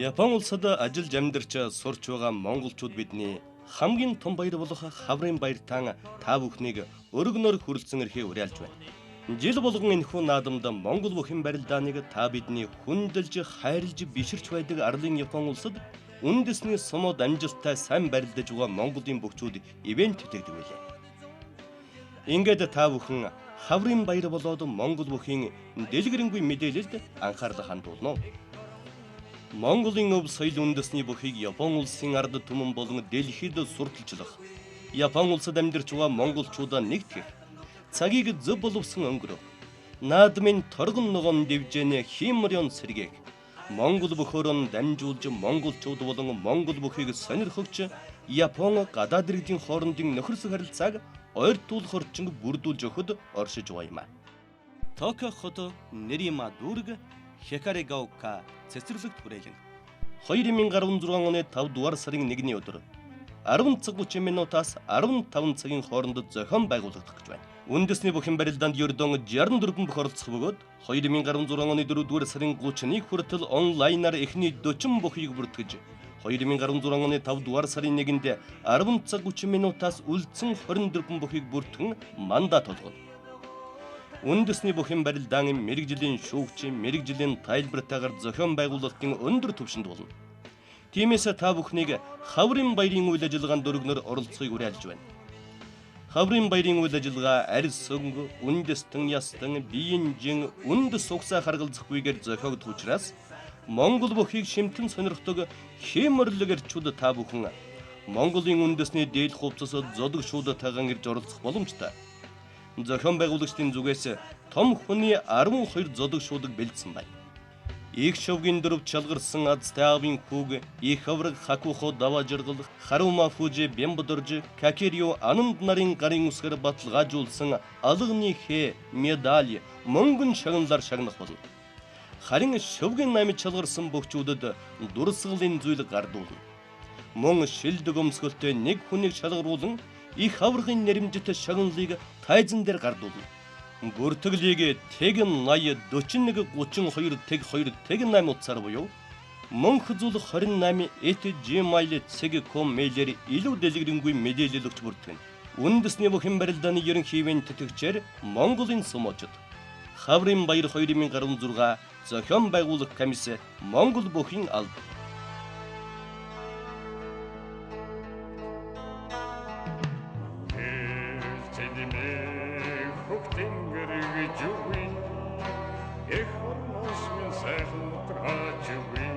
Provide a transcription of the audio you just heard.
Япон улсад ажил амьдарч сурч байгаа монголчууд бидний хамгийн том баяр болох хаврын баяртан та бүхнийг өргөнөөр хүрэлцэн эрхээ уриалж байна. Жил болгон энэхүү наадамд Монгол бүхэн барилдааныг та бидний хүндэлж хайрлж биширч байдаг арлын Япон улсад үндэсний сумууд амжилттай сайн барилдаж байгаа Монголын бүгчүүд ивент тэтгэдэг байлаа. Ингээд та бүхэн хаврын баяр болоод Монгол бүхийн дэлгэрэнгүй мэдээлэлд анхаарлаа хандуулно. Монголын өв соёл үндэсний бүхийг Япон улсын ард түмэн болон дэлхийд сурталчлах, Япон улсад амьдарч байгаа монголчуудаа нэгтгэх, цагийг зөв боловсон өнгөрөх, наадмын торгон ногоон дэвжэнэ хиймрын сэргээх, Монгол бөхөөрөн дамжуулж монголчууд болон Монгол бүхийг сонирхогч Япон гадаад иргэдийн хоорондын нөхөрсөг харилцааг ойртуулах орчинг бүрдүүлж өгөхөд оршиж байгаа юм. Токио хот Нэрима дүүрэг Хикаригаока цэцэрлэгт хүрээлэн 2016 оны 5 дугаар сарын 1-ний өдөр 10 цаг 30 минутаас 15 цагийн хооронд зохион байгуулагдах гэж байна. Үндэсний бүхэн барилдаанд ердөн 64 бүх оролцох бөгөөд 2016 оны 4 дугаар сарын 31 хүртэл онлайнаар эхний 40 бүхийг бүртгэж 2016 оны 5 дугаар сарын 1-нд 10 цаг 30 минутаас үлдсэн 24 бүхийг бүртгэн мандат олгоно. Үндэсний бүхэн барилдаан мэрэгжлийн шүүгч, мэрэгжлийн тайлбартаагаар зохион байгуулалтын өндөр түвшинд болно. Тиймээс та бүхнийг хаврын баярын үйл ажиллагаанд өргөнөөр оролцохыг уриалж байна. Хаврын баярын үйл ажиллагаа арьс өнгө, үндэстэн ястан, биеинжин, үндэс угсаа харгалзахгүйгээр зохиогдох учраас Монгол бүхийг шимтэн сонирхдог хиймэрлэг эрчүүд та бүхэн Монголын үндэсний дээд хувцас зодог шуудатайгаан ирж оролцох боломжтой. Зохион байгуулагчдын зүгээс том хүний 12 зодог шуудаг бэлдсэн байна. Их шовгийн дөрөв чалгарсан азтай аавын хүүг, их авраг хакухо даваа жаргал, харума фужи бямбодорж, какерио ананд нарын гарын үсгээр баталгаажуулсан алганы хэ, медаль, мөнгөн шагналаар шагнах болно. Харин шовгийн намид чалгарсан бөхчүүдэд дурсгалын зүйл гардуулна. Мөн шилдэг өмсгөлтэй нэг хүнийг шалгаруулан их аврагын нэрэмжит шагналыг тайзан дээр гардуулна. Бүртгэлийг тэг 80 41 32 тэг 2 тэг 8 утсаар буюу мөнх зүйл 28 @gmail.com мэйлээр илүү дэлгэрэнгүй мэдээлэл өгч бүртгэн. Үндэсний бүхэн барилдааны ерөнхий тэтгэгчээр Монголын сумочд хаврын баяр 2016 зохион байгуулах комисс Монгол бүхийн алба. Эх, орноос минь сайхан траач үгүй